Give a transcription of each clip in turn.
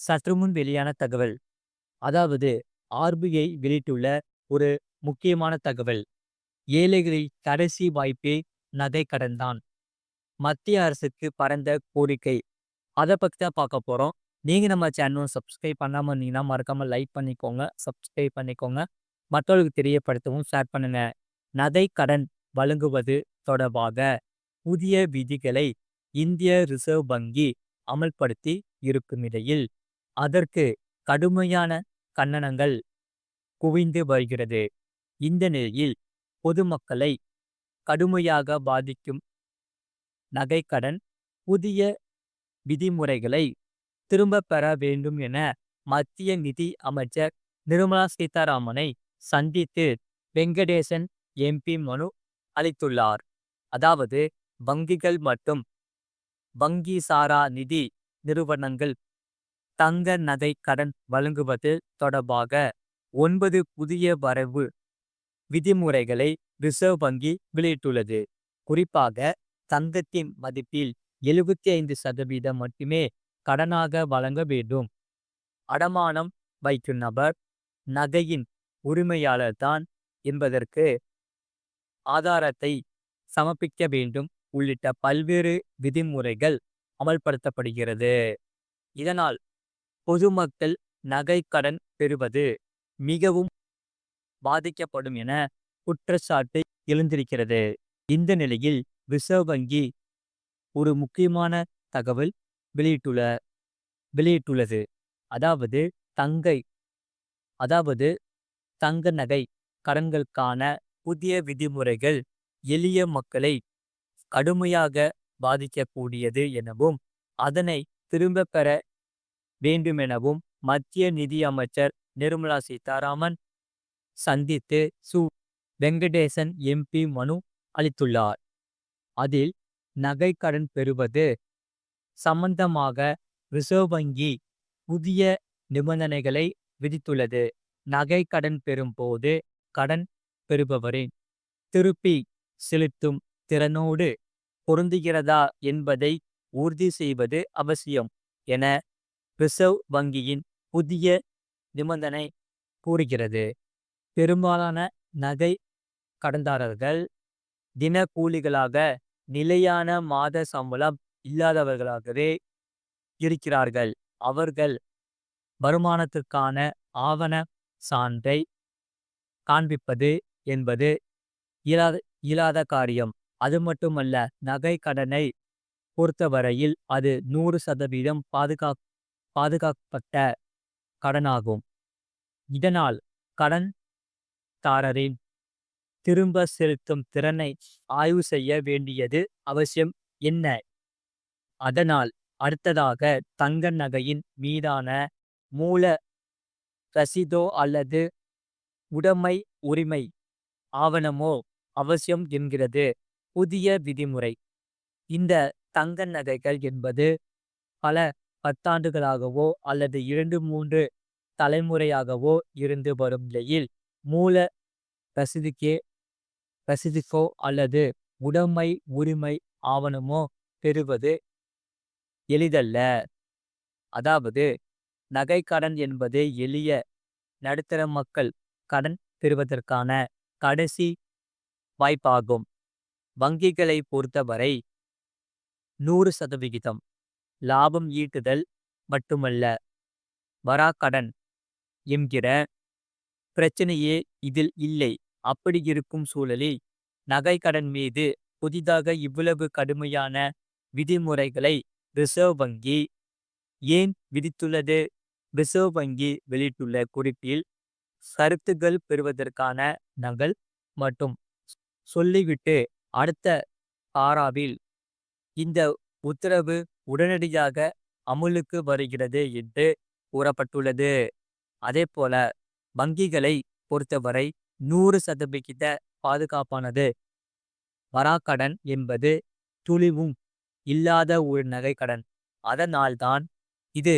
சற்றுமுன் வெளியான தகவல். அதாவது ஆர்பிஐ வெளியிட்டுள்ள ஒரு முக்கியமான தகவல். ஏழைகளின் கடைசி வாய்ப்பே நகை கடன் தான். மத்திய அரசுக்கு பரந்த கோரிக்கை. அத பத்தி தான் பார்க்க போறோம். நீங்க நம்ம சேனலும் சப்ஸ்கிரைப் பண்ணாம இருந்தீங்கன்னா, மறக்காம லைக் பண்ணிக்கோங்க, சப்ஸ்கிரைப் பண்ணிக்கோங்க. மற்றவர்களுக்கு தெரியப்படுத்தவும் ஷேர் பண்ணுங்க. நகை கடன் வழங்குவது தொடர்பாக புதிய விதிகளை இந்திய ரிசர்வ் வங்கி அமல்படுத்தி இருக்கும் நிலையில், அதற்கு கடுமையான கண்டனங்கள் குவிந்து வருகிறது. இந்த நிலையில் பொதுமக்களை கடுமையாக பாதிக்கும் நகைக்கடன் புதிய விதிமுறைகளை திரும்பப் பெற வேண்டும் என மத்திய நிதி அமைச்சர் நிர்மலா சீதாராமனை சந்தித்து வெங்கடேசன் எம்பி மனு அளித்துள்ளார். அதாவது வங்கிகள் மற்றும் வங்கி சாரா நிதி நிறுவனங்கள் தங்க நகை கடன் வழங்குவது தொடர்பாக 9 புதிய வரைவு விதிமுறைகளை ரிசர்வ் வங்கி வெளியிட்டுள்ளது. குறிப்பாக தங்கத்தின் மதிப்பில் 75% மட்டுமே கடனாக வழங்க வேண்டும். அடமானம் வைக்கும் நபர் நகையின் உரிமையாளர் தான் என்பதற்கு ஆதாரத்தை சமர்ப்பிக்க வேண்டும் உள்ளிட்ட பல்வேறு விதிமுறைகள் அமல்படுத்தப்படுகிறது. இதனால் பொதுமக்கள் நகை கடன் பெறுவது மிகவும் பாதிக்கப்படும் என குற்றச்சாட்டு எழுந்திருக்கிறது. இந்த நிலையில் ரிசர்வ் வங்கி ஒரு முக்கியமான தகவல் வெளியிட்டுள்ளது. அதாவது தங்கை அதாவது தங்க நகை கடன்களுக்கான புதிய விதிமுறைகள் எளிய மக்களை கடுமையாக பாதிக்கக்கூடியது எனவும், அதனை திரும்ப பெற வேண்டுமெனவும் மத்திய நிதி அமைச்சர் நிர்மலா சீதாராமன் சந்தித்து வெங்கடேசன் எம்பி மனு அளித்துள்ளார். அதில் நகை கடன் பெறுவது சம்பந்தமாக ரிசர்வ் வங்கி புதிய நிபந்தனைகளை விதித்துள்ளது. நகை கடன் பெறும் போது கடன் பெறுபவரின் திருப்பி செலுத்தும் திறனோடு பொருந்துகிறதா என்பதை உறுதி செய்வது அவசியம் என ரிசர்வ் வங்கியின் புதிய நிபந்தனை கூறுகிறது. பெரும்பாலான நகை கடன்தாரர்கள் தினக்கூலிகளாக நிலையான மாத சம்பளம் இல்லாதவர்களாகவே இருக்கிறார்கள். அவர்கள் வருமானத்திற்கான ஆவண சான்றை காண்பிப்பது என்பது இயலாத காரியம். அது மட்டுமல்ல, நகை கடனை பொறுத்தவரையில் அது 100% பாதுகாக்கப்பட்ட கடனாகும். இதனால் கடன்தாரரின் திரும்ப செலுத்தும் திறனை ஆய்வு செய்ய வேண்டியது அவசியம் என்ன. அதனால் அடுத்ததாக தங்க நகையின் மீதான மூல ரசீதோ அல்லது உடைமை உரிமை ஆவணமோ அவசியம் என்கிறது புதிய விதிமுறை. இந்த தங்க நகைகள் என்பது பல பத்தாண்டுகளாகவோ அல்லது 2-3 தலைமுறையாகவோ இருந்து வரும் நிலையில் மூல ரசீதுக்கோ அல்லது உடைமை உரிமை ஆவணமோ பெறுவது எளிதல்ல. அதாவது நகை கடன் என்பது எளிய நடுத்தர மக்கள் கடன் பெறுவதற்கான கடைசி வாய்ப்பாகும். வங்கிகளை பொறுத்தவரை 100% லாபம் ஈட்டுதல் மட்டுமல்ல, வராக்கடன் என்கிற பிரச்சனையே இதில் இல்லை. அப்படி இருக்கும் சூழலில் நகை கடன் மீது புதிதாக இவ்வளவு கடுமையான விதிமுறைகளை ரிசர்வ் வங்கி ஏன் விதித்துள்ளது? ரிசர்வ் வங்கி வெளியிட்டுள்ள குறிப்பில் கருத்துகள் பெறுவதற்கான நகல் மட்டும் சொல்லிவிட்டு அடுத்த பாராவில் இந்த உத்தரவு உடனடியாக அமுலுக்கு வருகிறது என்று கூறப்பட்டுள்ளது. அதேபோல வங்கிகளை பொறுத்தவரை 100% பாதுகாப்பானது. வராக்கடன் என்பது துளிவும் இல்லாத ஒரு நகை கடன். அதனால்தான் இது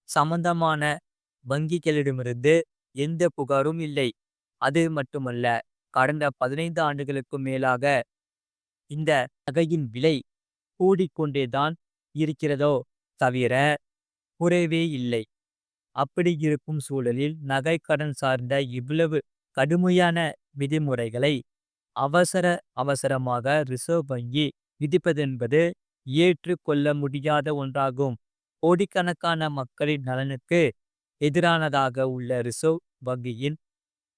சம்பந்தமான வங்கிகளிடமிருந்து எந்த புகாரும் இல்லை. அது மட்டுமல்ல, கடந்த 15 ஆண்டுகளுக்கு மேலாக இந்த நகையின் விலை கூடிக்கொண்டேதான் இருக்கிறதோ தவிர குறைவே இல்லை. அப்படி இருக்கும் சூழலில் நகைக்கடன் சார்ந்த இவ்வளவு கடுமையான விதிமுறைகளை அவசரமாக ரிசர்வ் வங்கி விதிப்பதென்பது ஏற்றுக்கொள்ள முடியாத ஒன்றாகும். கோடிக்கணக்கான மக்களின் நலனுக்கு எதிரானதாக உள்ள ரிசர்வ் வங்கியின்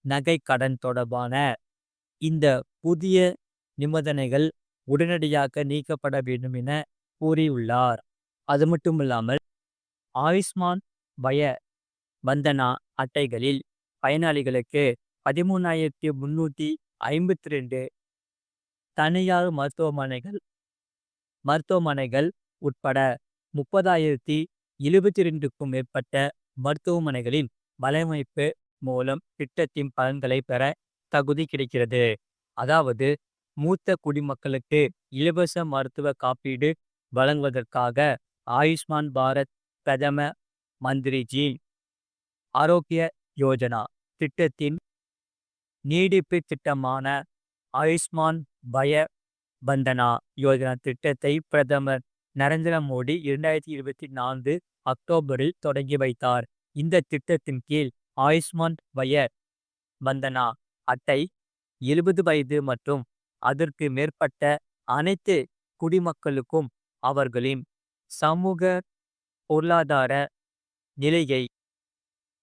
நகைக்கடன் தொடர்பான இந்த புதிய நிபந்தனைகள் உடனடியாக நீக்கப்பட வேண்டும் என கூறியுள்ளார். அது மட்டுமில்லாமல் ஆயுஷ்மான் பய வந்தனா அட்டைகளில் பயனாளிகளுக்கு 13,352 தனியார் மருத்துவமனைகள் உட்பட 30,072க்கும் மேற்பட்ட மருத்துவமனைகளின் வலையமைப்பு மூலம் திட்டத்தின் பலன்களை பெற தகுதி கிடைக்கிறது. அதாவது மூத்த குடிமக்களுக்கு இலவச மருத்துவ காப்பீடு வழங்குவதற்காக ஆயுஷ்மான் பாரத் பிரதம மந்திரி ஜி ஆரோக்கிய யோஜனா திட்டத்தின் நீடிப்பு திட்டமான ஆயுஷ்மான் பய வந்தனா யோஜனா திட்டத்தை பிரதமர் நரேந்திர மோடி 2024 அக்டோபரில் தொடங்கி வைத்தார். இந்த திட்டத்தின் கீழ் ஆயுஷ்மான் பய வந்தனா அட்டை 70 வயது மற்றும் அதற்கு மேற்பட்ட அனைத்து குடிமக்களுக்கும் அவர்களின் சமூக பொருளாதார நிலையை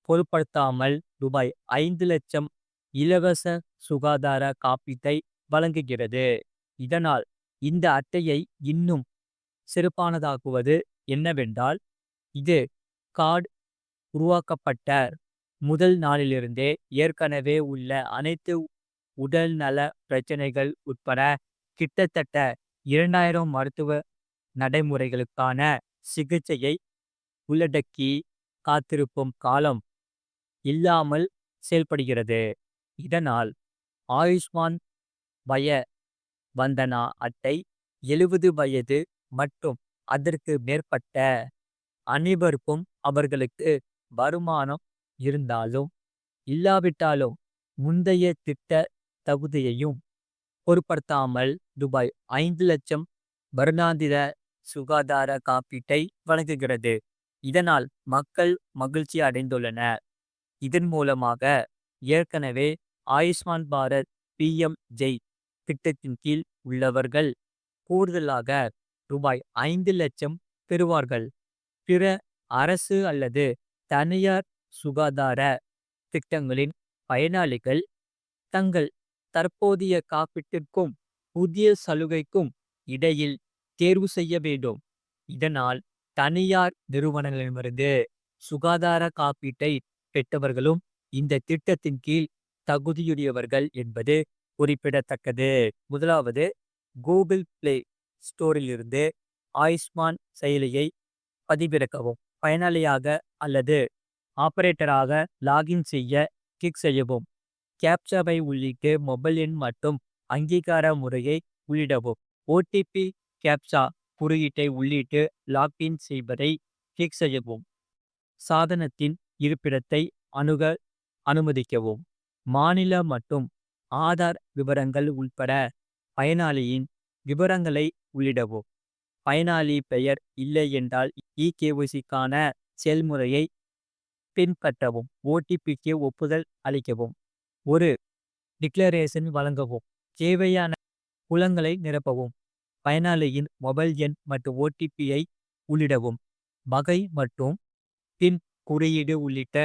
பொருட்படுத்தாமல் ரூபாய் 5 லட்சம் இலவச சுகாதார காப்பீட்டை வழங்குகிறது. இதனால் இந்த அட்டையை இன்னும் சிறப்பானதாக்குவது என்னவென்றால், இது கார்டு உருவாக்கப்பட்ட முதல் நாளிலிருந்தே ஏற்கனவே உள்ள அனைத்து உடல்நல பிரச்சனைகள் உட்பட கிட்டத்தட்ட 2000 மருத்துவ நடைமுறைகளுக்கான சிகிச்சையை உள்ளடக்கி காத்திருக்கும் காலம் இல்லாமல் செயல்படுகிறது. இதனால் ஆயுஷ்மான் பய வந்தனா அட்டை 70 வயது மற்றும் அதற்கு மேற்பட்ட அனைவருக்கும் அவர்களுக்கு வருமானம் இருந்தாலும் இல்லாவிட்டாலும் முந்தைய திட்ட தகுதியையும் பொருட்படுத்தாமல் ரூபாய் 5 லட்சம் வருடாந்திர சுகாதார காப்பீட்டை வழங்குகிறது. இதனால் மக்கள் மகிழ்ச்சி அடைந்துள்ளனர். இதன் மூலமாக ஏற்கனவே ஆயுஷ்மான் பாரத் PM-ஜெய் திட்டத்தின் கீழ் உள்ளவர்கள் கூடுதலாக ரூபாய் 5 லட்சம் பெறுவார்கள். பிற அரசு அல்லது தனியார் சுகாதார திட்டங்களின் பயனாளிகள் தங்கள் தற்போதைய காப்பீட்டிற்கும் புதிய சலுகைக்கும் இடையில் தேர்வு செய்ய வேண்டும். இதனால் தனியார் நிறுவனங்களிடமிருந்து சுகாதார காப்பீட்டை பெற்றவர்களும் இந்த திட்டத்தின் கீழ் தகுதியுடையவர்கள் என்பது குறிப்பிடத்தக்கது. முதலாவது, கூகுள் பிளே ஸ்டோரிலிருந்து ஆயுஷ்மான் செயலியை பதிவிறக்கவும். பயனாளியாக அல்லது ஆபரேட்டராக லாகின் செய்ய கிளிக் செய்யவும். கேப்சாவை உள்ளிட்டு மொபைல் எண் மற்றும் அங்கீகார முறையை உள்ளிடவும். OTP கேப்சா குறியீட்டை உள்ளிட்டு லாக்இன் செய்வதை கிளிக் செய்யவும். சாதனத்தின் இருப்பிடத்தை அணுக அனுமதிக்கவும். மாநில மற்றும் ஆதார் விவரங்கள் உட்பட பயனாளியின் விவரங்களை உள்ளிடவும். பயனாளி பெயர் இல்லை என்றால் eKYC-க்கான செயல்முறையை பின்பற்றவும். OTP-க்கு ஒப்புதல் அளிக்கவும். ஒரு டிக்ளரேஷன் வழங்கவும். தேவையான புலங்களை நிரப்பவும். பயனாளியின் மொபைல் எண் மற்றும் OTP-ஐ உள்ளிடவும். வகை மற்றும் பின் குறியீடு உள்ளிட்ட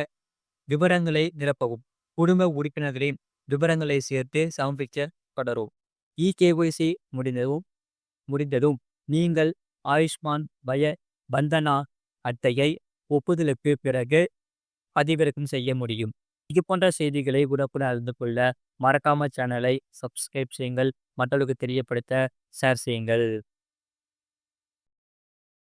விவரங்களை நிரப்பவும். குடும்ப உறுப்பினர்களின் விவரங்களை சேர்த்து சமர்ப்பிக்கப்படவும். eKYC முடிந்ததும் நீங்கள் ஆயுஷ்மான் பய வந்தனா அட்டையை ஒப்புதலுக்கு பிறகு பதிவிறக்கம் செய்ய முடியும். இது போன்ற செய்திகளை உடனுக்குடன் அறிந்து கொள்ள மறக்காம சேனலை சப்ஸ்கிரைப் செய்யுங்கள். மற்றவர்களுக்கு தெரியப்படுத்த ஷேர் செய்யுங்கள்.